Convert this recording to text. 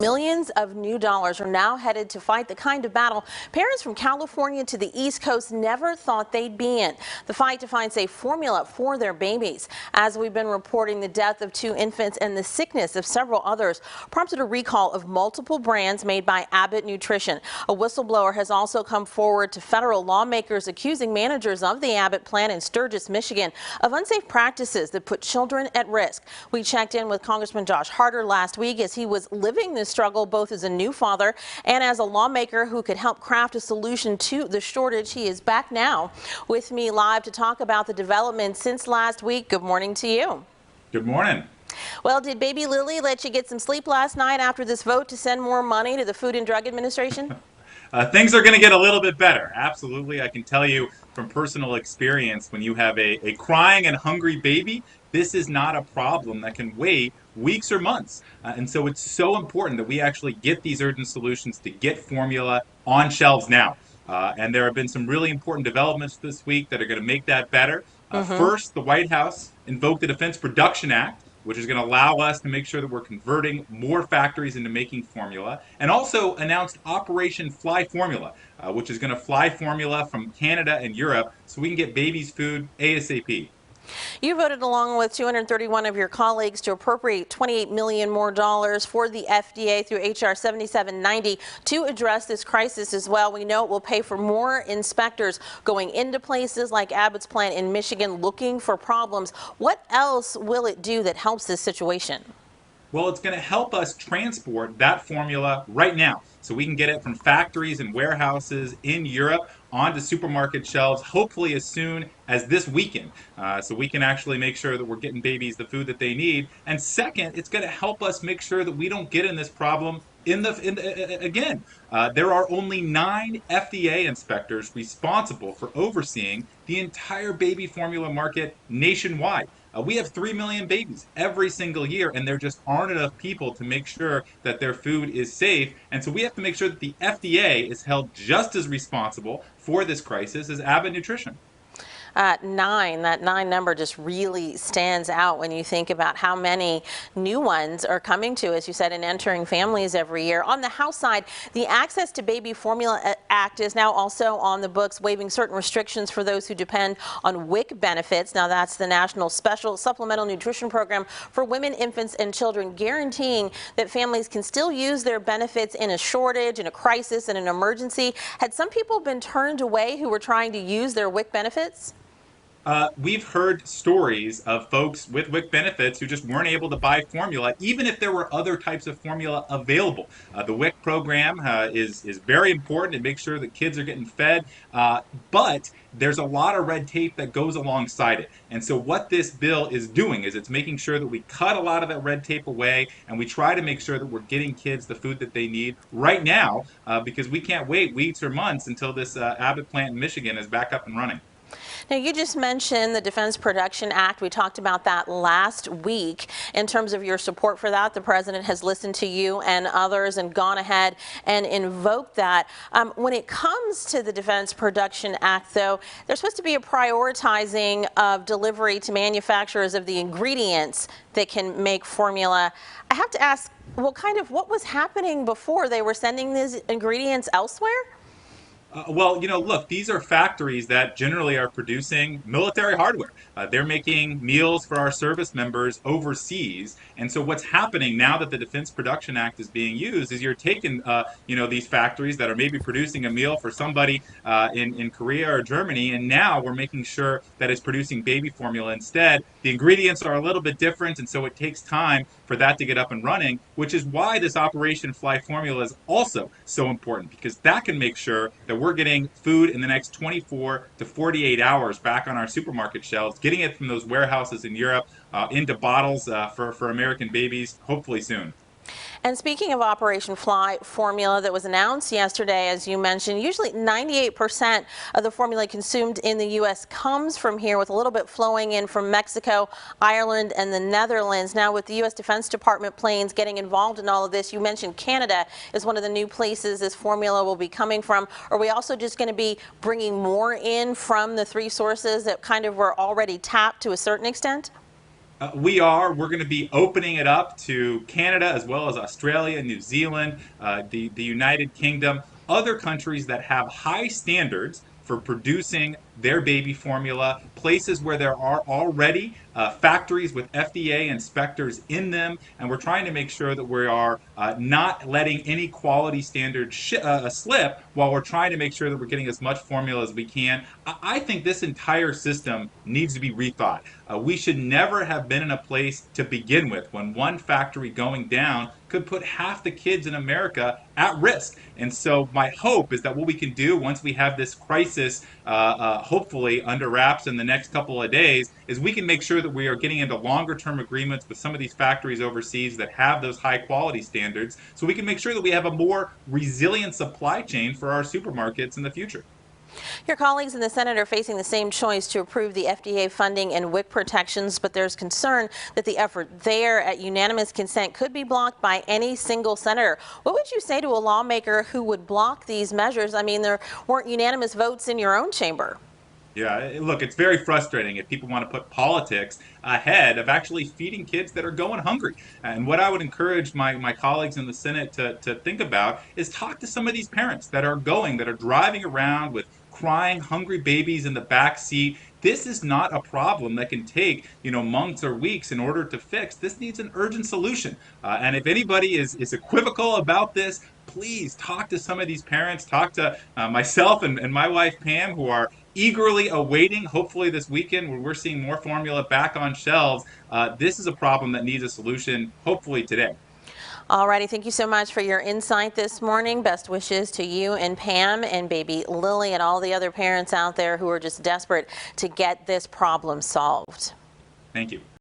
Millions of new dollars are now headed to fight the kind of battle parents from California to the East Coast never thought they'd be in. The fight to find safe formula for their babies. As we've been reporting, the death of 2 infants and the sickness of several others prompted a recall of multiple brands made by Abbott Nutrition. A whistleblower has also come forward to federal lawmakers accusing managers of the Abbott plant in Sturgis, Michigan of unsafe practices that put children at risk. We checked in with Congressman Josh Harder last week as he was living this struggle both as a new father and as a lawmaker who could help craft a solution to the shortage. He is back now with me live to talk about the developments since last week. Good morning to you. Good morning. Well, did baby Lily let you get some sleep last night after this vote to send more money to the Food and Drug Administration? Things are going to get a little bit better. Absolutely. I can tell you from personal experience, when you have a crying and hungry baby, this is not a problem that can wait weeks or months. And so it's so important that we actually get these urgent solutions to get formula on shelves now. And there have been some really important developments this week that are going to make that better. First, the White House invoked the Defense Production Act, which is going to allow us to make sure that we're converting more factories into making formula, and also announced Operation Fly Formula, which is going to fly formula from Canada and Europe so we can get babies food ASAP. You voted along with 231 of your colleagues to appropriate $28 million more for the FDA through H.R. 7790 to address this crisis as well. We know it will pay for more inspectors going into places like Abbott's plant in Michigan looking for problems. What else will it do that helps this situation? Well, it's going to help us transport that formula right now so we can get it from factories and warehouses in Europe onto supermarket shelves, hopefully as soon as this weekend, so we can actually make sure that we're getting babies the food that they need. And second, it's going to help us make sure that we don't get in this problem again. There are only 9 FDA inspectors responsible for overseeing the entire baby formula market nationwide. We have 3 million babies every single year, and there just aren't enough people to make sure that their food is safe. And so we have to make sure that the FDA is held just as responsible for this crisis as Abbott Nutrition. 9, that 9 number just really stands out when you think about how many new ones are coming to, as you said, and entering families every year. On the House side, the Access to Baby Formula Act is now also on the books, waiving certain restrictions for those who depend on WIC benefits. Now, that's the National Special Supplemental Nutrition Program for women, infants, and children, guaranteeing that families can still use their benefits in a shortage, in a crisis, in an emergency. Had some people been turned away who were trying to use their WIC benefits? We've heard stories of folks with WIC benefits who just weren't able to buy formula, even if there were other types of formula available. The WIC program is very important to make sure that kids are getting fed, but there's a lot of red tape that goes alongside it. And so what this bill is doing is it's making sure that we cut a lot of that red tape away, and we try to make sure that we're getting kids the food that they need right now, because we can't wait weeks or months until this Abbott plant in Michigan is back up and running. Now, you just mentioned the Defense Production Act. We talked about that last week. In terms of your support for that, the president has listened to you and others and gone ahead and invoked that. When it comes to the Defense Production Act, though, there's supposed to be a prioritizing of delivery to manufacturers of the ingredients that can make formula. I have to ask, what was happening before? They were sending these ingredients elsewhere? Well, look, these are factories that generally are producing military hardware. They're making meals for our service members overseas. And so what's happening now that the Defense Production Act is being used is you're taking, these factories that are maybe producing a meal for somebody in Korea or Germany, and now we're making sure that it's producing baby formula instead. The ingredients are a little bit different, and so it takes time for that to get up and running, which is why this Operation Fly Formula is also so important, because that can make sure that we're getting food in the next 24 to 48 hours back on our supermarket shelves, getting it from those warehouses in Europe into bottles for American babies, hopefully soon. And speaking of Operation Fly Formula that was announced yesterday, as you mentioned, usually 98% of the formula consumed in the U.S. comes from here, with a little bit flowing in from Mexico, Ireland, and the Netherlands. Now, with the U.S. Defense Department planes getting involved in all of this, you mentioned Canada is one of the new places this formula will be coming from. Are we also just going to be bringing more in from the 3 sources that kind of were already tapped to a certain extent? We're going to be opening it up to Canada as well as Australia, New Zealand, the United Kingdom, other countries that have high standards for producing their baby formula, places where there are already factories with FDA inspectors in them, and we're trying to make sure that we are not letting any quality standard slip while we're trying to make sure that we're getting as much formula as we can. I think this entire system needs to be rethought. We should never have been in a place to begin with when one factory going down could put half the kids in America at risk. And so my hope is that what we can do once we have this crisis hopefully under wraps in the next couple of days is we can make sure that we are getting into longer term agreements with some of these factories overseas that have those high quality standards so we can make sure that we have a more resilient supply chain for our supermarkets in the future. Your colleagues in the Senate are facing the same choice to approve the FDA funding and WIC protections, but there's concern that the effort there at unanimous consent could be blocked by any single senator. What would you say to a lawmaker who would block these measures? I mean, there weren't unanimous votes in your own chamber. Yeah, look, it's very frustrating if people want to put politics ahead of actually feeding kids that are going hungry. And what I would encourage my colleagues in the Senate to think about is talk to some of these parents that are driving around with crying, hungry babies in the back seat. This is not a problem that can take, months or weeks in order to fix. This needs an urgent solution. And if anybody is equivocal about this, please talk to some of these parents. Talk to myself and my wife, Pam, who are eagerly awaiting, hopefully this weekend, when we're seeing more formula back on shelves. This is a problem that needs a solution, hopefully today. Alrighty, thank you so much for your insight this morning. Best wishes to you and Pam and baby Lily and all the other parents out there who are just desperate to get this problem solved. Thank you.